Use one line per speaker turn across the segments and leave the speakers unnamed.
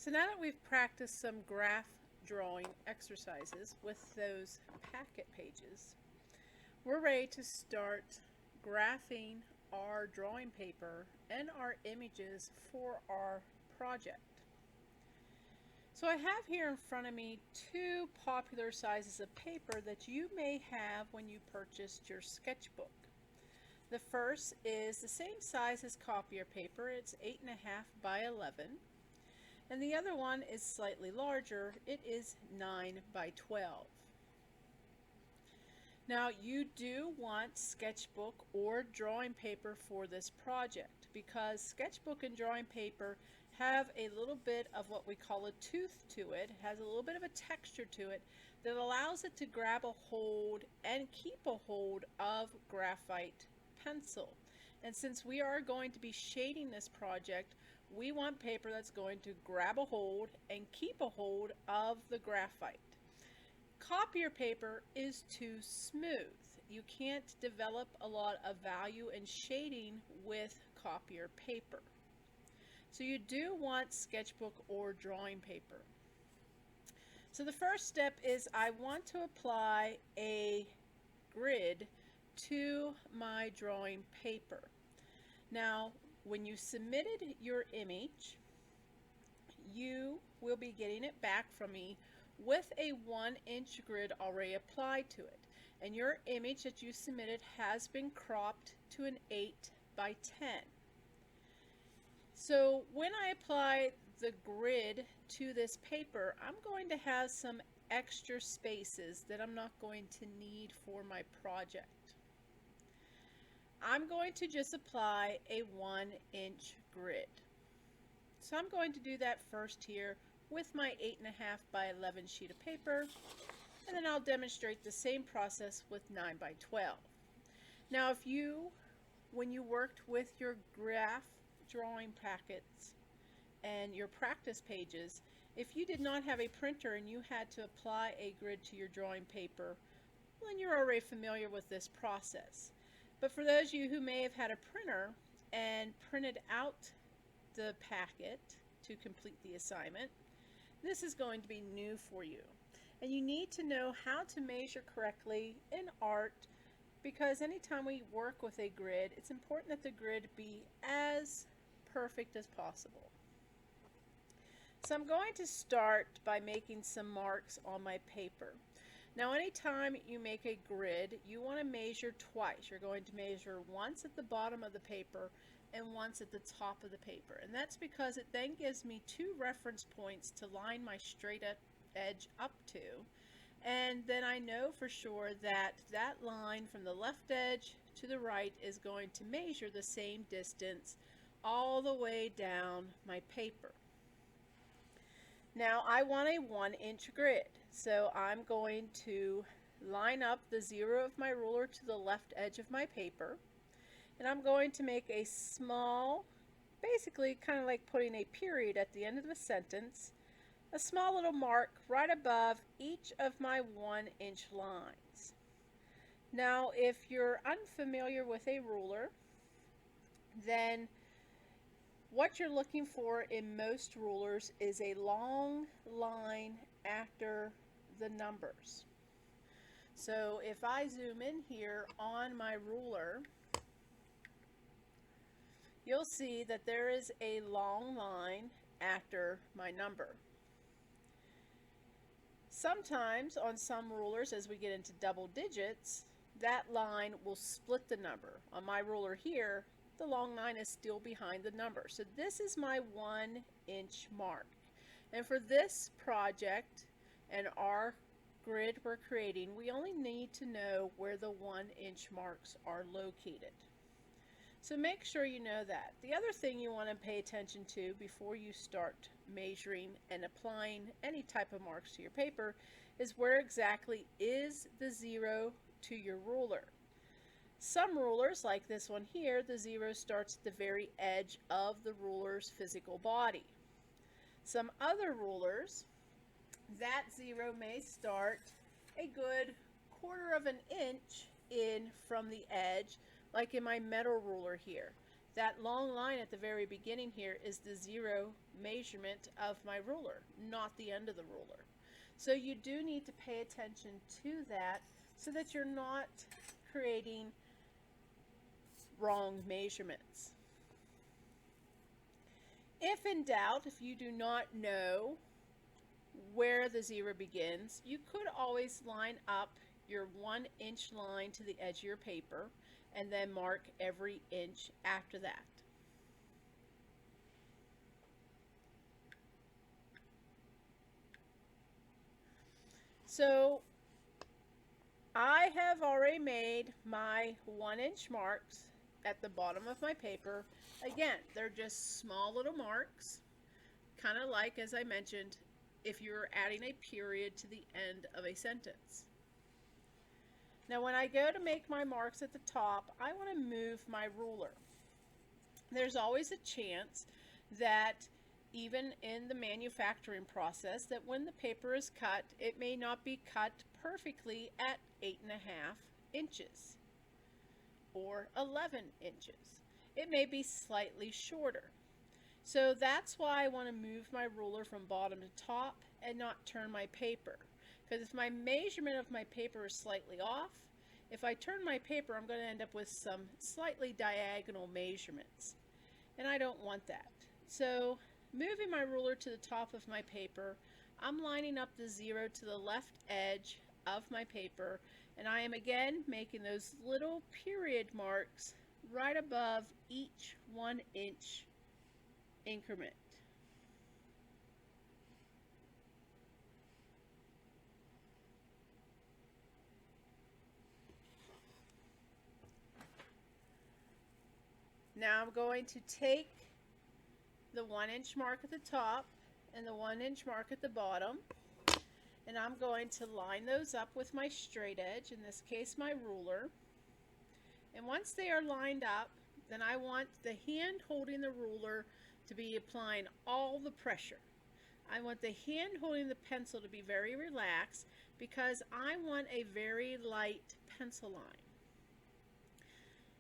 So now that we've practiced some graph drawing exercises with those packet pages, we're ready to start graphing our drawing paper and our images for our project. So I have here in front of me two popular sizes of paper that you may have when you purchased your sketchbook. The first is the same size as copier paper. It's 8.5 by 11. And the other one is slightly larger. It is 9 by 12. Now you do want sketchbook or drawing paper for this project because sketchbook and drawing paper have a little bit of what we call a tooth to it, has a little bit of a texture to it that allows it to grab a hold and keep a hold of graphite pencil. And since we are going to be shading this project, we want paper that's going to grab a hold and keep a hold of the graphite. Copier paper is too smooth. You can't develop a lot of value in shading with copier paper. So you do want sketchbook or drawing paper. So the first step is I want to apply a grid to my drawing paper. Now, when you submitted your image, you will be getting it back from me with a 1-inch grid already applied to it. And your image that you submitted has been cropped to an 8 by 10. So when I apply the grid to this paper, I'm going to have some extra spaces that I'm not going to need for my project. I'm going to just apply a 1-inch grid. So I'm going to do that first here with my 8.5 by 11 sheet of paper, and then I'll demonstrate the same process with 9 by 12. Now when you worked with your graph drawing packets and your practice pages, if you did not have a printer and you had to apply a grid to your drawing paper, well, then you're already familiar with this process. But for those of you who may have had a printer and printed out the packet to complete the assignment, this is going to be new for you. And you need to know how to measure correctly in art, because anytime we work with a grid, it's important that the grid be as perfect as possible. So I'm going to start by making some marks on my paper. Now anytime you make a grid, you want to measure twice. You're going to measure once at the bottom of the paper and once at the top of the paper. And that's because it then gives me two reference points to line my straight edge up to. And then I know for sure that that line from the left edge to the right is going to measure the same distance all the way down my paper. Now I want a 1-inch grid, so I'm going to line up the 0 of my ruler to the left edge of my paper, and I'm going to make a small, basically kind of like putting a period at the end of a sentence, a small little mark right above each of my 1-inch lines. Now if you're unfamiliar with a ruler, then what you're looking for in most rulers is a long line after the numbers. So if I zoom in here on my ruler, you'll see that there is a long line after my number. Sometimes on some rulers, as we get into double digits, that line will split the number. On my ruler here, the long line is still behind the number. So this is my 1-inch mark. And for this project and our grid we're creating, we only need to know where the 1-inch marks are located. So make sure you know that. The other thing you want to pay attention to before you start measuring and applying any type of marks to your paper is where exactly is the 0 to your ruler. Some rulers, like this one here, the 0 starts at the very edge of the ruler's physical body. Some other rulers, that 0 may start a good 1/4 of an inch in from the edge, like in my metal ruler here. That long line at the very beginning here is the 0 measurement of my ruler, not the end of the ruler. So you do need to pay attention to that so that you're not creating wrong measurements. If in doubt, if you do not know where the 0 begins, you could always line up your 1-inch line to the edge of your paper and then mark every inch after that. So I have already made my 1-inch marks at the bottom of my paper. Again, they're just small little marks, kind of like, as I mentioned, if you're adding a period to the end of a sentence. Now when I go to make my marks at the top, I want to move my ruler. There's always a chance that even in the manufacturing process that when the paper is cut, it may not be cut perfectly at 8.5 inches or 11 inches. It may be slightly shorter. So that's why I want to move my ruler from bottom to top and not turn my paper. Because if my measurement of my paper is slightly off, if I turn my paper, I'm going to end up with some slightly diagonal measurements. And I don't want that. So moving my ruler to the top of my paper, I'm lining up the 0 to the left edge of my paper, and I am again making those little period marks right above each 1-inch increment. Now I'm going to take the 1-inch mark at the top and the 1-inch mark at the bottom, and I'm going to line those up with my straight edge, in this case my ruler. And once they are lined up, then I want the hand holding the ruler to be applying all the pressure. I want the hand holding the pencil to be very relaxed because I want a very light pencil line.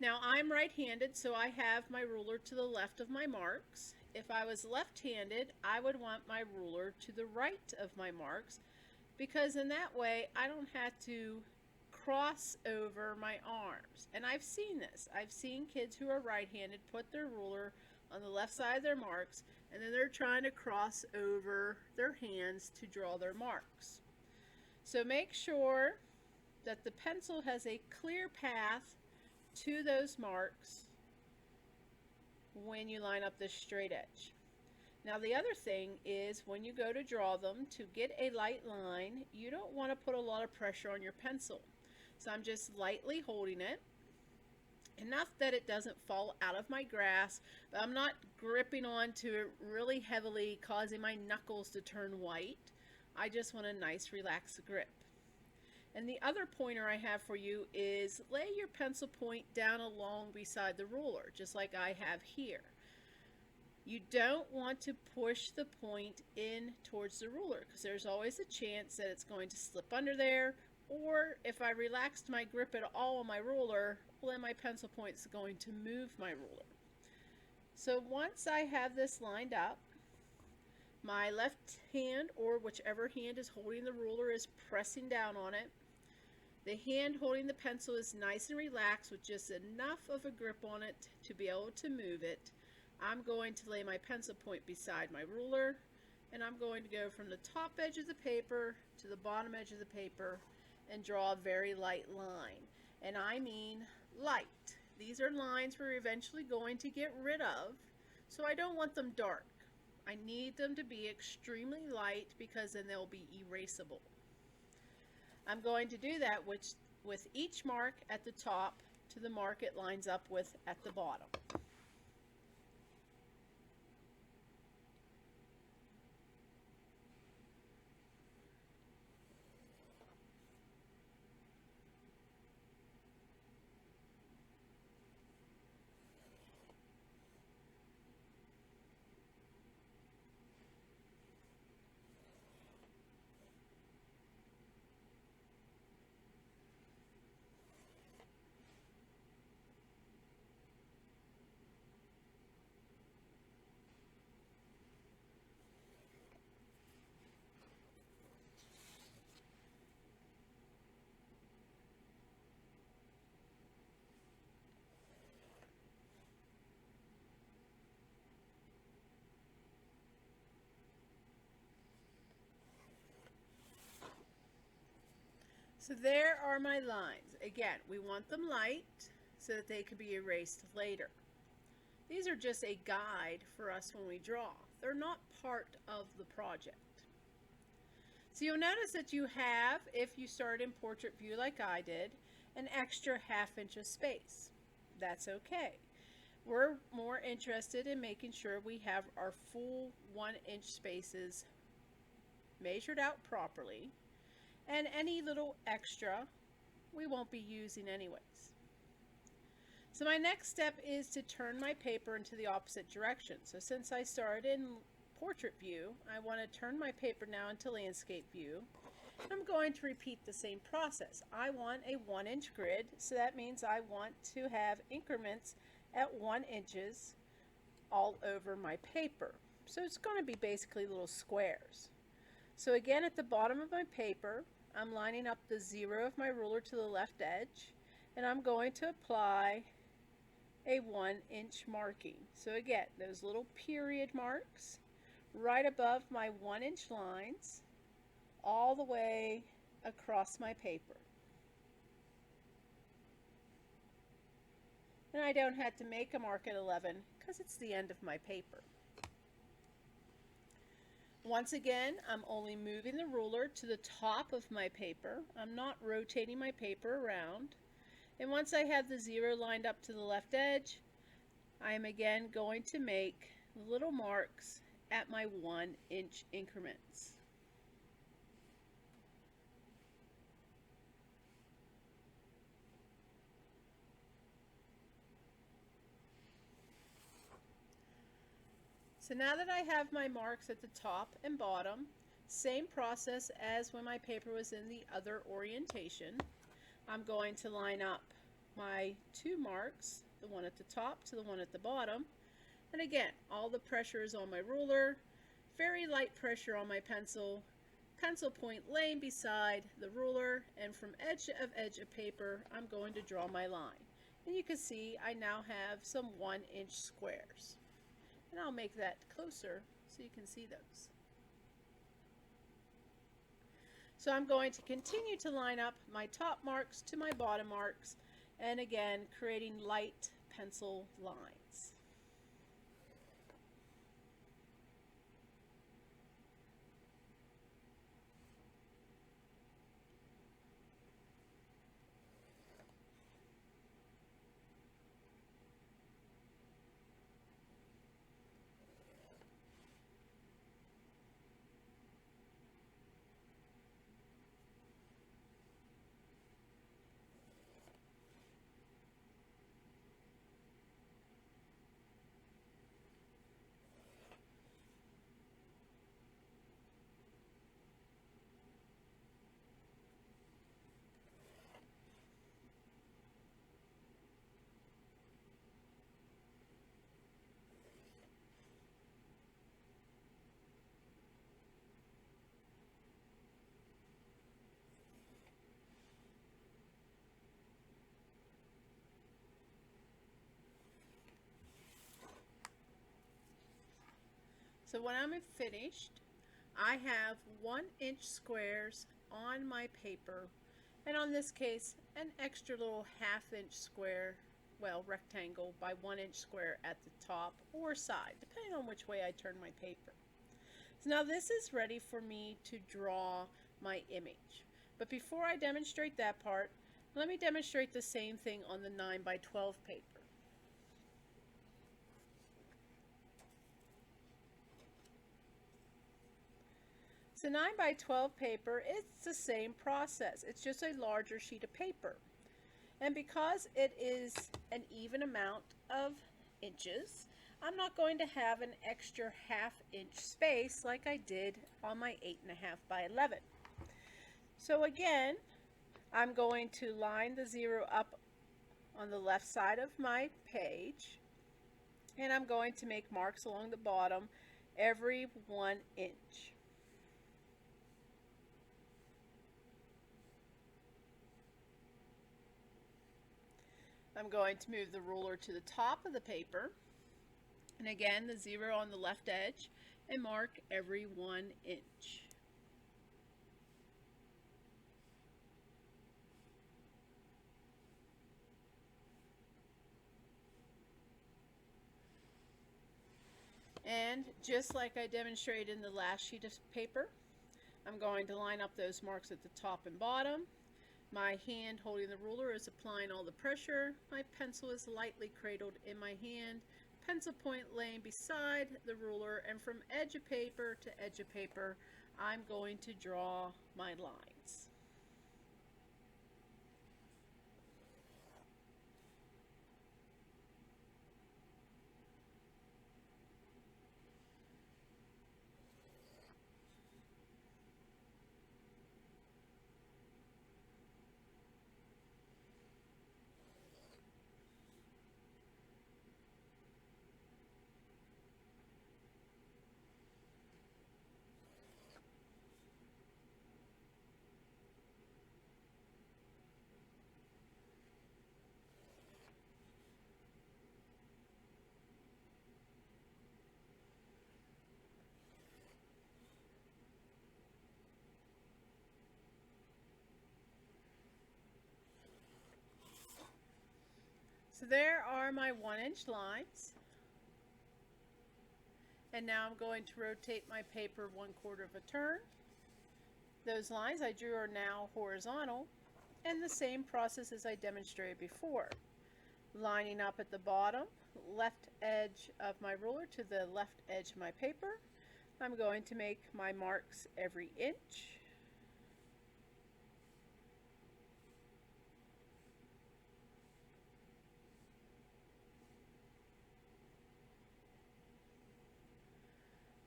Now I'm right-handed, so I have my ruler to the left of my marks. If I was left-handed, I would want my ruler to the right of my marks, because in that way I don't have to cross over my arms. And I've seen this. I've seen kids who are right-handed put their ruler on the left side of their marks, and then they're trying to cross over their hands to draw their marks. So make sure that the pencil has a clear path to those marks when you line up this straight edge. Now the other thing is, when you go to draw them, to get a light line, you don't want to put a lot of pressure on your pencil. So I'm just lightly holding it, enough that it doesn't fall out of my grasp, but I'm not gripping onto it really heavily, causing my knuckles to turn white. I just want a nice relaxed grip. And the other pointer I have for you is lay your pencil point down along beside the ruler, just like I have here. You don't want to push the point in towards the ruler, because there's always a chance that it's going to slip under there, or if I relaxed my grip at all on my ruler, well, then my pencil point is going to move my ruler. So once I have this lined up, my left hand, or whichever hand is holding the ruler, is pressing down on it. The hand holding the pencil is nice and relaxed with just enough of a grip on it to be able to move it. I'm going to lay my pencil point beside my ruler, and I'm going to go from the top edge of the paper to the bottom edge of the paper and draw a very light line. And I mean light. These are lines we're eventually going to get rid of, so I don't want them dark. I need them to be extremely light, because then they'll be erasable. I'm going to do that with each mark at the top to the mark it lines up with at the bottom. So there are my lines. Again, we want them light so that they can be erased later. These are just a guide for us when we draw. They're not part of the project. So you'll notice that you have, if you start in portrait view like I did, an extra ½ inch of space. That's okay. We're more interested in making sure we have our full 1 inch spaces measured out properly, and any little extra we won't be using anyways. So my next step is to turn my paper into the opposite direction. So since I started in portrait view, I want to turn my paper now into landscape view. I'm going to repeat the same process. I want a 1 inch grid, so that means I want to have increments at 1 inches all over my paper. So it's going to be basically little squares. So again, at the bottom of my paper, I'm lining up the 0 of my ruler to the left edge, and I'm going to apply a 1 inch marking. So again, those little period marks right above my 1 inch lines all the way across my paper. And I don't have to make a mark at 11 because it's the end of my paper. Once again, I'm only moving the ruler to the top of my paper. I'm not rotating my paper around. And once I have the 0 lined up to the left edge, I am again going to make little marks at my 1 inch increments. So now that I have my marks at the top and bottom, same process as when my paper was in the other orientation. I'm going to line up my 2 marks, the one at the top to the one at the bottom. And again, all the pressure is on my ruler, very light pressure on my pencil point laying beside the ruler, and from edge of paper, I'm going to draw my line. And you can see I now have some 1 inch squares. And I'll make that closer so you can see those. So I'm going to continue to line up my top marks to my bottom marks, and again creating light pencil lines. So when I'm finished, I have 1 inch squares on my paper, and on this case, an extra little ½ inch square, well, rectangle by 1 inch square at the top or side, depending on which way I turn my paper. So now this is ready for me to draw my image. But before I demonstrate that part, let me demonstrate the same thing on the 9 by 12 paper. So 9 by 12 paper, it's the same process. It's just a larger sheet of paper. And because it is an even amount of inches, I'm not going to have an extra ½ inch space like I did on my 8.5 by 11. So again, I'm going to line the 0 up on the left side of my page, and I'm going to make marks along the bottom every 1 inch. I'm going to move the ruler to the top of the paper, and again the 0 on the left edge, and mark every 1 inch. And just like I demonstrated in the last sheet of paper, I'm going to line up those marks at the top and bottom. My hand holding the ruler is applying all the pressure. My pencil is lightly cradled in my hand, pencil point laying beside the ruler, and from edge of paper to edge of paper, I'm going to draw my lines. So there are my 1-inch lines. And now I'm going to rotate my paper 1/4 of a turn. Those lines I drew are now horizontal, and the same process as I demonstrated before. Lining up at the bottom, left edge of my ruler to the left edge of my paper. I'm going to make my marks every inch.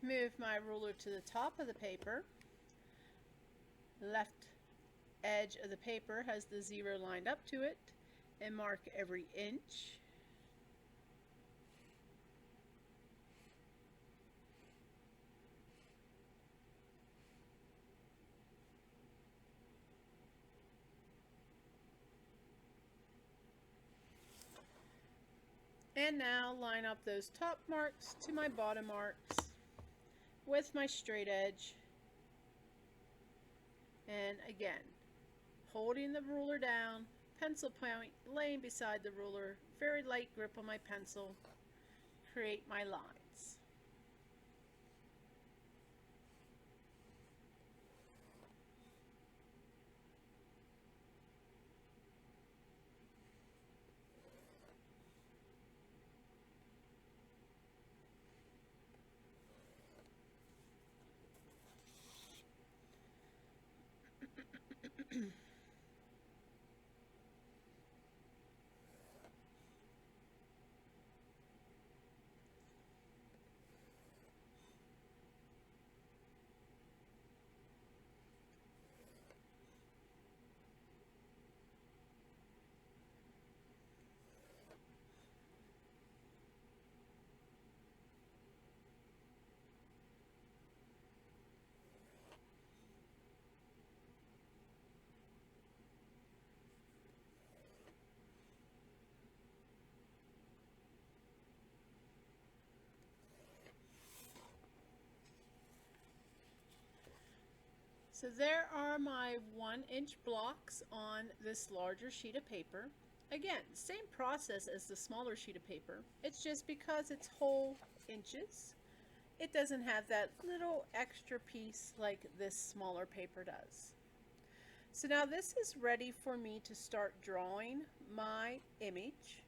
Move my ruler to the top of the paper. Left edge of the paper has the 0 lined up to it, and mark every inch. And now line up those top marks to my bottom marks with my straight edge. And again, holding the ruler down, pencil point laying beside the ruler, very light grip on my pencil, create my lines. So there are my 1-inch blocks on this larger sheet of paper. Again, same process as the smaller sheet of paper. It's just because it's whole inches, it doesn't have that little extra piece like this smaller paper does. So now this is ready for me to start drawing my image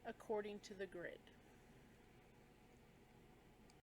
according to the grid.